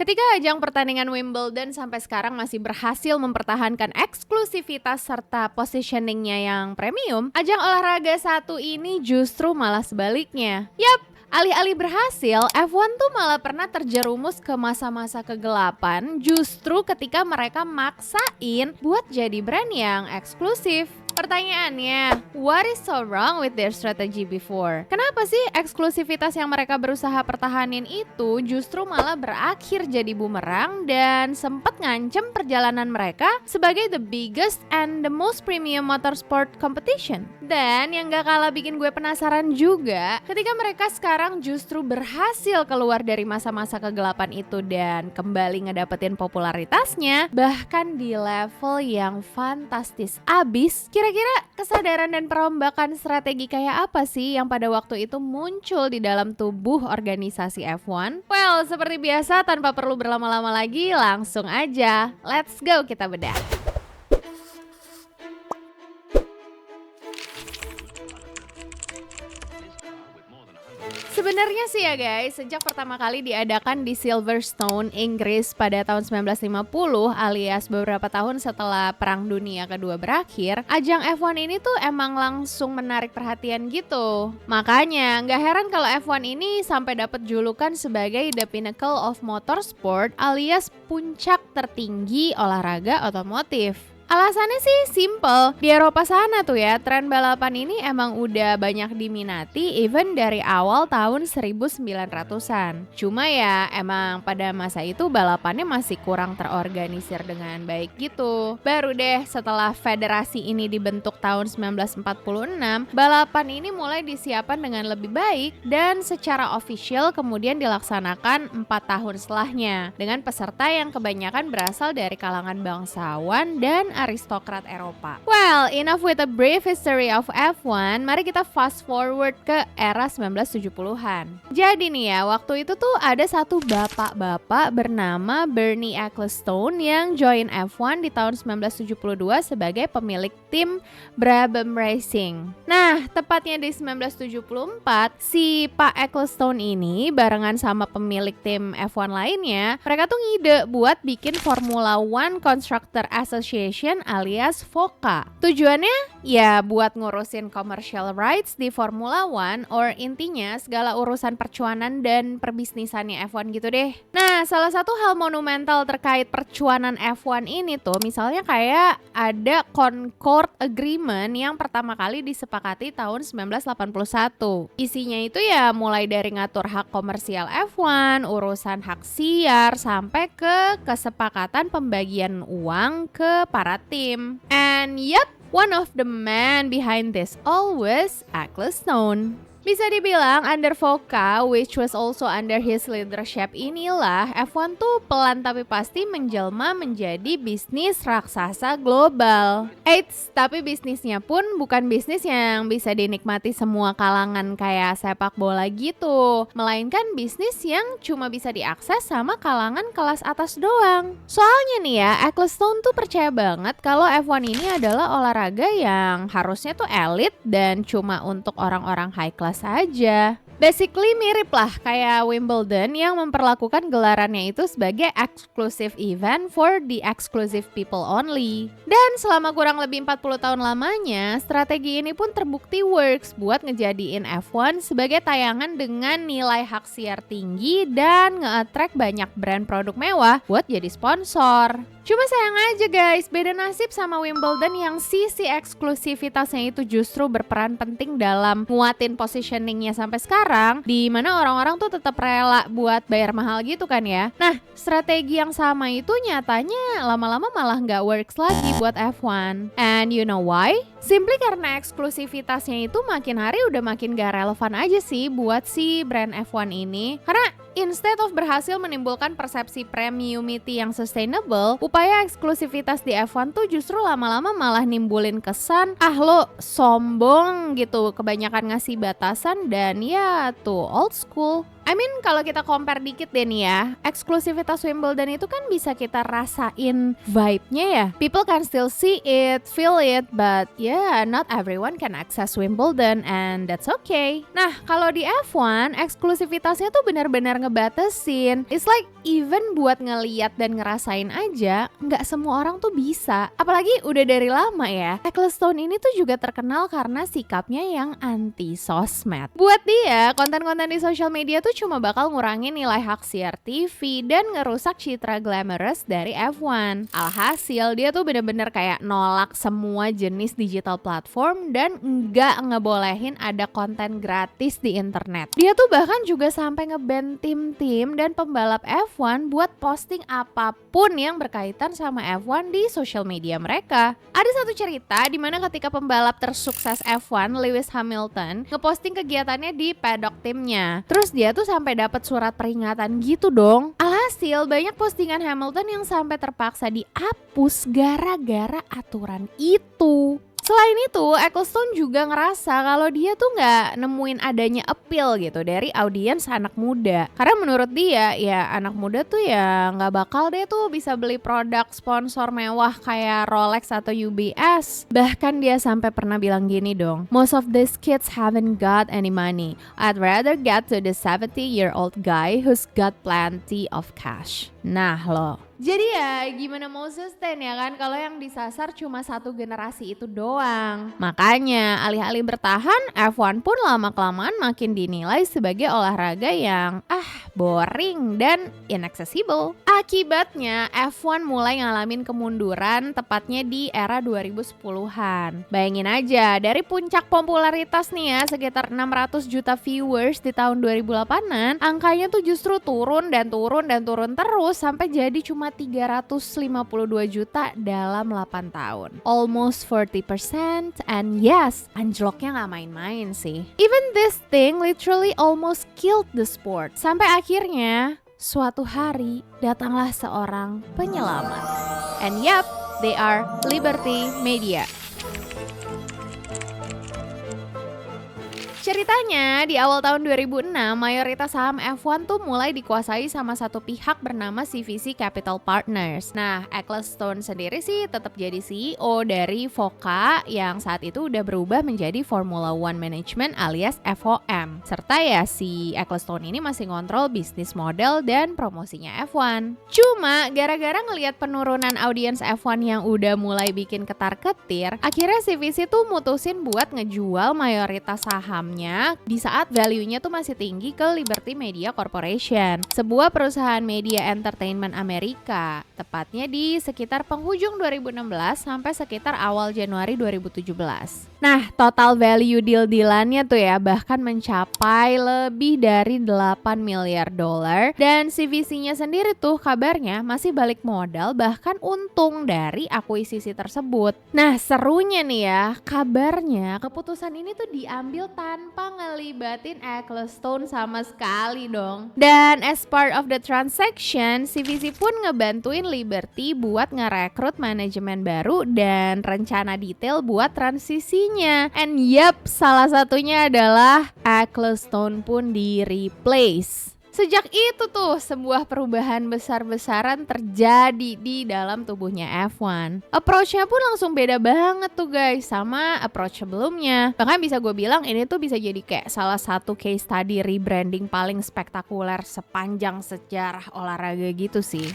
Ketika ajang pertandingan Wimbledon sampai sekarang masih berhasil mempertahankan eksklusivitas serta positioningnya yang premium, ajang olahraga satu ini justru malah sebaliknya. Yap, alih-alih berhasil, F1 tuh malah pernah terjerumus ke masa-masa kegelapan justru ketika mereka maksain buat jadi brand yang eksklusif. Pertanyaannya, what is so wrong with their strategy before? Kenapa sih eksklusivitas yang mereka berusaha pertahanin itu justru malah berakhir jadi bumerang dan sempat ngancem perjalanan mereka sebagai the biggest and the most premium motorsport competition? Dan yang gak kalah bikin gue penasaran juga, ketika mereka sekarang justru berhasil keluar dari masa-masa kegelapan itu dan kembali ngedapetin popularitasnya, bahkan di level yang fantastis abis. Kira-kira kesadaran dan perombakan strategi kayak apa sih yang pada waktu itu muncul di dalam tubuh organisasi F1? Well, seperti biasa tanpa perlu berlama-lama lagi, langsung aja. Let's go kita bedah. Sebenarnya sih ya guys, sejak pertama kali diadakan di Silverstone, Inggris pada tahun 1950 alias beberapa tahun setelah Perang Dunia Kedua berakhir, ajang F1 ini tuh emang langsung menarik perhatian gitu. Makanya nggak heran kalau F1 ini sampai dapat julukan sebagai the pinnacle of motorsport alias puncak tertinggi olahraga otomotif. Alasannya sih simple, di Eropa sana tuh ya, tren balapan ini emang udah banyak diminati even dari awal tahun 1900-an. Cuma ya emang pada masa itu balapannya masih kurang terorganisir dengan baik gitu. Baru deh setelah federasi ini dibentuk tahun 1946, balapan ini mulai disiapkan dengan lebih baik dan secara official kemudian dilaksanakan 4 tahun setelahnya dengan peserta yang kebanyakan berasal dari kalangan bangsawan dan aristokrat Eropa. Well, enough with a brief history of F1, mari kita fast forward ke era 1970-an. Jadi nih ya, waktu itu tuh ada satu bapak-bapak bernama Bernie Ecclestone yang join F1 di tahun 1972 sebagai pemilik tim Brabham Racing. Nah, tepatnya di 1974, si Pak Ecclestone ini barengan sama pemilik tim F1 lainnya, mereka tuh ngide buat bikin Formula One Constructor Association alias FOCA. Tujuannya ya buat ngurusin commercial rights di Formula One or intinya segala urusan percuanan dan perbisnisannya F1 gitu deh. Nah, salah satu hal monumental terkait percuanan F1 ini tuh misalnya kayak ada Concord Agreement yang pertama kali disepakati tahun 1981. Isinya itu ya mulai dari ngatur hak komersial F1, urusan hak siar sampai ke kesepakatan pembagian uang ke para tim. And yep, one of the man behind this all was Ecclestone. Bisa dibilang under FOCA, which was also under his leadership inilah, F1 tuh pelan tapi pasti menjelma menjadi bisnis raksasa global. Eits, tapi bisnisnya pun bukan bisnis yang bisa dinikmati semua kalangan kayak sepak bola gitu, melainkan bisnis yang cuma bisa diakses sama kalangan kelas atas doang. Soalnya nih ya, Ecclestone tuh percaya banget kalau F1 ini adalah olahraga yang harusnya tuh elit dan cuma untuk orang-orang high class aja. Basically mirip lah kayak Wimbledon yang memperlakukan gelarannya itu sebagai exclusive event for the exclusive people only. Dan selama kurang lebih 40 tahun lamanya, strategi ini pun terbukti works buat ngejadiin F1 sebagai tayangan dengan nilai hak siar tinggi dan nge-attract banyak brand produk mewah buat jadi sponsor. Cuma sayang aja guys, beda nasib sama Wimbledon yang sisi eksklusivitasnya itu justru berperan penting dalam nguatin positioningnya sampai sekarang, di mana orang-orang tuh tetap rela buat bayar mahal gitu kan ya. Nah, strategi yang sama itu nyatanya lama-lama malah nggak works lagi buat F1. And you know why? Simply karena eksklusivitasnya itu makin hari udah makin gak relevan aja sih buat si brand F1 ini. Karena instead of berhasil menimbulkan persepsi premiumity yang sustainable, upaya eksklusivitas di F1 tuh justru lama-lama malah nimbulin kesan, lo sombong gitu, kebanyakan ngasih batasan dan ya tuh old school. I mean kalau kita compare dikit deh nih ya, eksklusivitas Wimbledon itu kan bisa kita rasain vibe-nya ya. People can still see it, feel it, but yeah, not everyone can access Wimbledon and that's okay. Nah, kalau di F1, eksklusivitasnya tuh benar-benar ngebatasin. It's like even buat ngeliat dan ngerasain aja, nggak semua orang tuh bisa. Apalagi udah dari lama ya. Ecclestone ini tuh juga terkenal karena sikapnya yang anti sosmed. Buat dia, konten-konten di social media tuh cuma bakal ngurangin nilai hak siar TV dan ngerusak citra glamorous dari F1. Alhasil, dia tuh bener-bener kayak nolak semua jenis digital platform dan nggak ngebolehin ada konten gratis di internet. Dia tuh bahkan juga sampai nge-ban tim-tim dan pembalap F1 buat posting apapun yang berkaitan sama F1 di social media mereka. Ada satu cerita di mana ketika pembalap tersukses F1, Lewis Hamilton, ngeposting kegiatannya di paddock timnya. Terus dia tuh sampai dapat surat peringatan gitu dong. Alhasil banyak postingan Hamilton yang sampai terpaksa dihapus gara-gara aturan itu. Selain itu, Ecclestone juga ngerasa kalau dia tuh nggak nemuin adanya appeal gitu dari audiens anak muda. Karena menurut dia, ya anak muda tuh ya nggak bakal deh tuh bisa beli produk sponsor mewah kayak Rolex atau UBS. Bahkan dia sampai pernah bilang gini dong, most of these kids haven't got any money. I'd rather get to the 70-year-old guy who's got plenty of cash. Nah loh. Jadi ya gimana mau sustain ya kan kalau yang disasar cuma satu generasi itu doang. Makanya alih-alih bertahan, F1 pun lama-kelamaan makin dinilai sebagai olahraga yang boring dan inaccessible. Akibatnya F1 mulai ngalamin kemunduran tepatnya di era 2010-an. Bayangin aja dari puncak popularitas nih ya sekitar 600 juta viewers di tahun 2008-an, angkanya tuh justru turun dan turun dan turun terus sampai jadi cuma 352 juta dalam 8 tahun. Almost 40% and yes, anjloknya gak main-main sih. Even this thing literally almost killed the sport. Sampai akhirnya suatu hari datanglah seorang penyelamat. And yep, they are Liberty Media. Ceritanya, di awal tahun 2006, mayoritas saham F1 tuh mulai dikuasai sama satu pihak bernama CVC Capital Partners. Nah, Ecclestone sendiri sih tetap jadi CEO dari FOCA yang saat itu udah berubah menjadi Formula One Management alias FOM. Serta ya si Ecclestone ini masih ngontrol bisnis model dan promosinya F1. Cuma gara-gara ngelihat penurunan audiens F1 yang udah mulai bikin ketar-ketir, akhirnya CVC tuh mutusin buat ngejual mayoritas saham di saat value-nya tuh masih tinggi ke Liberty Media Corporation, sebuah perusahaan media entertainment Amerika, tepatnya di sekitar penghujung 2016 sampai sekitar awal Januari 2017. Nah, total value deal-dealannya tuh ya bahkan mencapai lebih dari 8 miliar dolar dan CVC-nya sendiri tuh kabarnya masih balik modal bahkan untung dari akuisisi tersebut. Nah, serunya nih ya, kabarnya keputusan ini tuh diambil tanpa ngelibatin Ecclestone sama sekali dong. Dan as part of the transaction, CVC pun ngebantuin Liberty buat ngerekrut manajemen baru dan rencana detail buat transisinya. And yep, salah satunya adalah Ecclestone pun di-replace. Sejak itu tuh sebuah perubahan besar-besaran terjadi di dalam tubuhnya F1. Approach-nya pun langsung beda banget tuh guys sama approach sebelumnya. Bahkan bisa gue bilang ini tuh bisa jadi kayak salah satu case study rebranding paling spektakuler sepanjang sejarah olahraga gitu sih.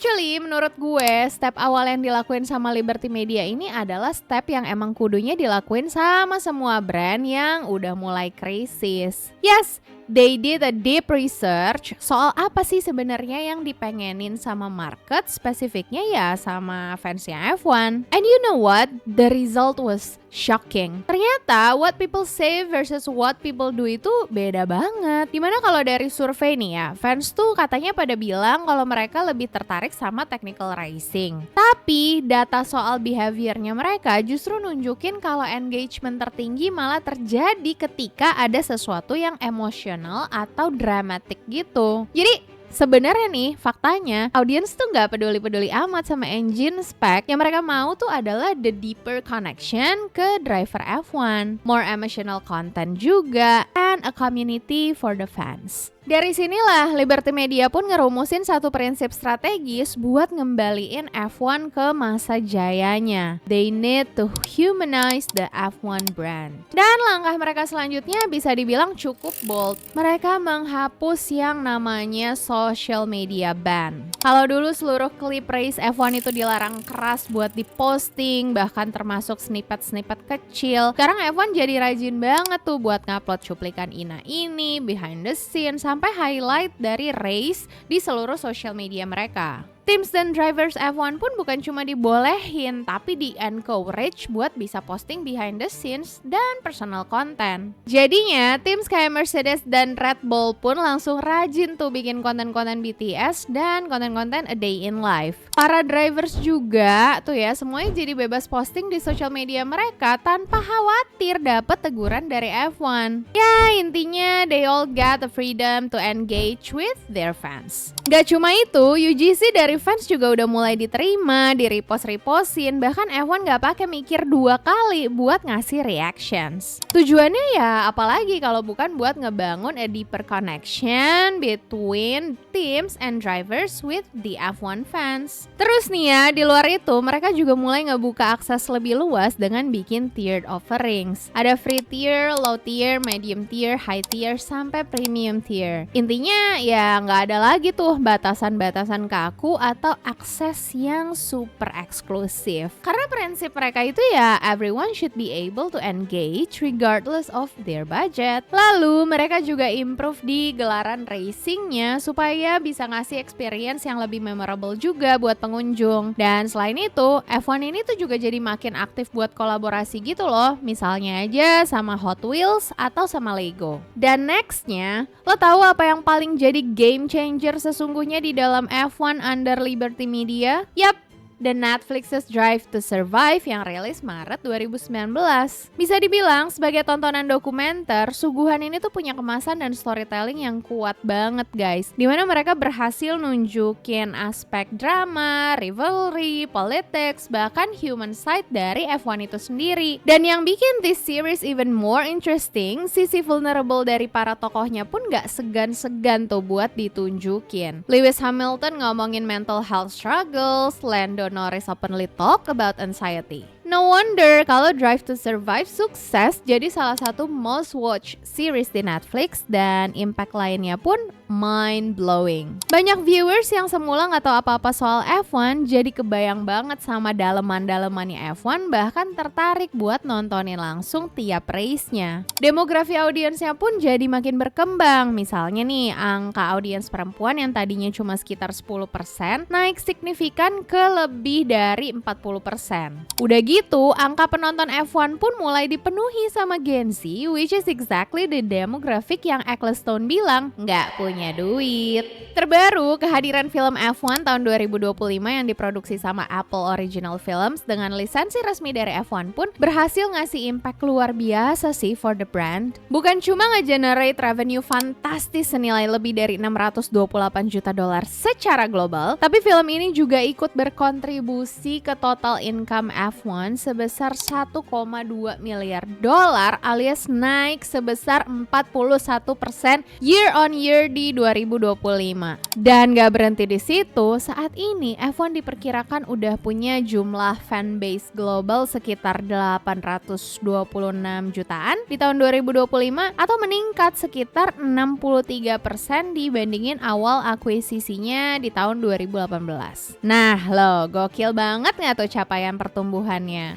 Actually, menurut gue, step awal yang dilakuin sama Liberty Media ini adalah step yang emang kudunya dilakuin sama semua brand yang udah mulai krisis. Yes, they did a deep research soal apa sih sebenarnya yang dipengenin sama market, spesifiknya ya sama fansnya F1. And you know what? The result was shocking. Ternyata what people say versus what people do itu beda banget. Dimana kalau dari survei nih ya, fans tuh katanya pada bilang kalau mereka lebih tertarik sama technical racing. Tapi data soal behaviornya mereka justru nunjukin kalau engagement tertinggi malah terjadi ketika ada sesuatu yang emosional atau dramatik gitu. Jadi Sebenarnya nih, faktanya, audiens tuh nggak peduli-peduli amat sama engine spec. Yang mereka mau tuh adalah the deeper connection ke driver F1, more emotional content juga, and a community for the fans. Dari sinilah Liberty Media pun ngerumusin satu prinsip strategis buat ngembaliin F1 ke masa jayanya. They need to humanize the F1 brand. Dan langkah mereka selanjutnya bisa dibilang cukup bold. Mereka menghapus yang namanya social media ban. Kalau dulu seluruh klip race F1 itu dilarang keras buat diposting, bahkan termasuk snippet-snippet kecil. Sekarang F1 jadi rajin banget tuh buat ngupload cuplikan ini, behind the scenes, sampai highlight dari race di seluruh social media mereka. Teams dan drivers F1 pun bukan cuma dibolehin, tapi di-encourage buat bisa posting behind the scenes dan personal content. Jadinya, teams kayak Mercedes dan Red Bull pun langsung rajin tuh bikin konten-konten BTS dan konten-konten a day in life. Para drivers juga tuh ya, semuanya jadi bebas posting di social media mereka tanpa khawatir dapet teguran dari F1. Ya, intinya they all got the freedom to engage with their fans. Gak cuma itu, UGC dari fans juga udah mulai diterima, di-repost-repostin, bahkan F1 gak pakai mikir 2 kali buat ngasih reactions. Tujuannya ya apalagi kalau bukan buat ngebangun a deeper connection between teams and drivers with the F1 fans. Terus nih ya, di luar itu mereka juga mulai ngebuka akses lebih luas dengan bikin tiered offerings. Ada free tier, low tier, medium tier, high tier, sampai premium tier. Intinya ya nggak ada lagi tuh batasan-batasan kaku atau akses yang super eksklusif. Karena prinsip mereka itu ya everyone should be able to engage regardless of their budget. Lalu mereka juga improve di gelaran racingnya supaya bisa ngasih experience yang lebih memorable juga buat pengunjung. Dan selain itu, F1 ini tuh juga jadi makin aktif buat kolaborasi gitu loh. Misalnya aja sama Hot Wheels atau sama Lego. Dan nextnya, lo tahu apa yang paling jadi game changer sesungguhnya di dalam F1 under Liberty Media? Yap, The Netflix's Drive to Survive yang rilis Maret 2019. Bisa dibilang sebagai tontonan dokumenter, suguhan ini tuh punya kemasan dan storytelling yang kuat banget guys. Dimana mereka berhasil nunjukin aspek drama, rivalry, politics, bahkan human side dari F1 itu sendiri. Dan yang bikin this series even more interesting, sisi vulnerable dari para tokohnya pun gak segan-segan tuh buat ditunjukin. Lewis Hamilton ngomongin mental health struggles, Lando Norris openly talk about anxiety. No wonder kalau Drive to Survive sukses jadi salah satu most watched series di Netflix dan impact lainnya pun mind-blowing. Banyak viewers yang semula nggak tahu apa-apa soal F1 jadi kebayang banget sama daleman-dalemannya F1 bahkan tertarik buat nontonin langsung tiap race-nya. Demografi audiensnya pun jadi makin berkembang. Misalnya nih, angka audiens perempuan yang tadinya cuma sekitar 10% naik signifikan ke lebih dari 40%. Udah gitu, angka penonton F1 pun mulai dipenuhi sama Gen Z, which is exactly the demographic yang Ecclestone bilang nggak punya duit. Terbaru, kehadiran film F1 tahun 2025 yang diproduksi sama Apple Original Films dengan lisensi resmi dari F1 pun berhasil ngasih impact luar biasa sih for the brand. Bukan cuma nge-generate revenue fantastis senilai lebih dari 628 juta dolar secara global, tapi film ini juga ikut berkontribusi ke total income F1 sebesar 1,2 miliar dolar alias naik sebesar 41% year on year di 2025. Dan gak berhenti di situ, saat ini F1 diperkirakan udah punya jumlah fanbase global sekitar 826 jutaan di tahun 2025 atau meningkat sekitar 63% dibandingin awal akuisisinya di tahun 2018. Nah lo, gokil banget gak tuh capaian pertumbuhannya?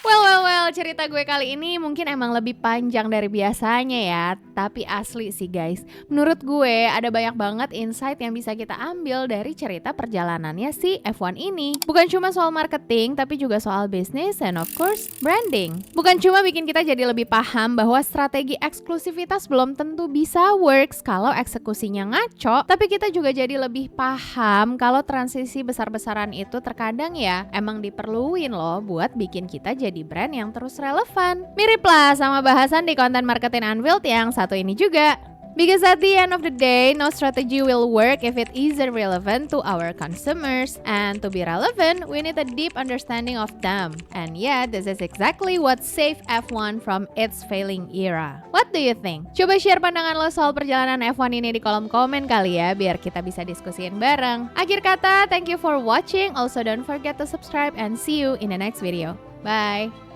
Well, cerita gue kali ini mungkin emang lebih panjang dari biasanya ya. Tapi asli sih guys, menurut gue ada banyak banget insight yang bisa kita ambil dari cerita perjalanannya si F1 ini. Bukan cuma soal marketing, tapi juga soal bisnis and of course branding. Bukan cuma bikin kita jadi lebih paham bahwa strategi eksklusivitas belum tentu bisa works kalau eksekusinya ngaco, tapi kita juga jadi lebih paham kalau transisi besar-besaran itu terkadang ya emang diperluin loh buat bikin kita jadi brand yang terus relevan. Mirip lah sama bahasan di konten marketing Unveiled yang satu ini juga. Because at the end of the day, no strategy will work if it isn't relevant to our consumers. And to be relevant, we need a deep understanding of them. And yeah, this is exactly what saved F1 from its failing era. What do you think? Coba share pandangan lo soal perjalanan F1 ini di kolom komen kali ya, biar kita bisa diskusiin bareng. Akhir kata, thank you for watching. Also don't forget to subscribe and see you in the next video. Bye!